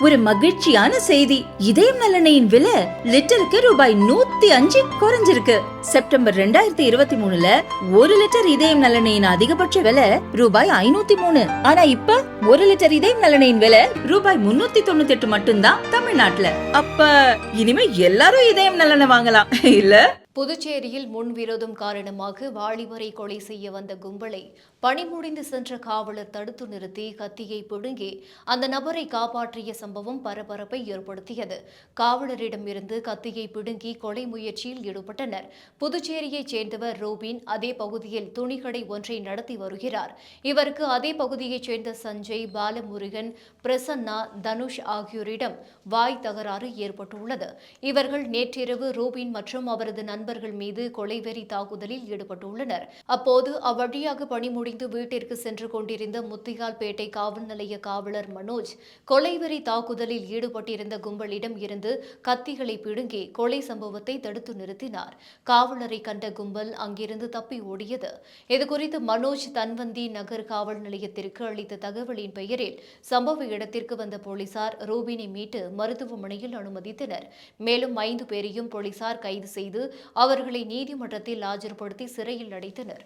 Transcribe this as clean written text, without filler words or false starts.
ஒரு மகிழ்ச்சியான செய்தி. இதயம் நலனையின் விலை லிட்டருக்கு ரூபாய் 105 குறைஞ்சிருக்கு. செப்டம்பர் 2023ல 1 லிட்டர் இதயம் நலனையின் அதிகபட்ச விலை ரூபாய் 503. ஆனா இப்ப 1 லிட்டர் இதயம் நலனையின் விலை ரூபாய் 398 மட்டும்தான் தமிழ்நாட்டுல. அப்ப இனிமே எல்லாரும் இதயம் நலனை வாங்கலாம் இல்ல? புதுச்சேரியில் முன்விரோதம் காரணமாக வாலிபரை கொலை செய்ய வந்த கும்பலை பணி முடிந்து சென்ற காவலர் தடுத்து நிறுத்தி கத்தியை பிடுங்கி அந்த நபரை காப்பாற்றிய சம்பவம் பரபரப்பை ஏற்படுத்தியது. காவலரிடமிருந்து கத்தியை பிடுங்கி கொலை முயற்சியில் ஈடுபட்டனர். புதுச்சேரியைச் சேர்ந்தவர் ரோபின் அதே பகுதியில் துணிக்கடை ஒன்றை நடத்தி வருகிறார். இவருக்கு அதே பகுதியைச் சேர்ந்த சஞ்சய், பாலமுருகன், பிரசன்னா, தனுஷ் ஆகியோரிடம் வாய் தகராறு ஏற்பட்டுள்ளது. இவர்கள் நேற்றிரவு ரோபின் மற்றும் அவரது நண்பர்கள் மீது கொலைவெறி தாக்குதலில் ஈடுபட்டுள்ளனர். அப்போது அவ்வழியாக பணி முடிந்து வீட்டிற்கு சென்று கொண்டிருந்த முத்தியால்பேட்டை காவல் நிலைய காவலர் மனோஜ் கொலைவெறி தாக்குதலில் ஈடுபட்டிருந்த கும்பலிடம் இருந்து கத்திகளை பிடுங்கி கொலை சம்பவத்தை தடுத்து நிறுத்தினார். காவலரை கண்ட கும்பல் அங்கிருந்து தப்பி ஓடியது. இதுகுறித்து மனோஜ் தன்வந்தி நகர் காவல் நிலையத்திற்கு அளித்த தகவலின் பெயரில் சம்பவ இடத்திற்கு வந்த போலீசார் ரூபினை மீட்டு மருத்துவமனையில் அனுமதித்தனர். மேலும் 5 பேரையும் போலீசார் கைது செய்து அவர்களை நீதிமன்றத்தில் ஆஜர்படுத்தி சிறையில் அடைத்தனர்.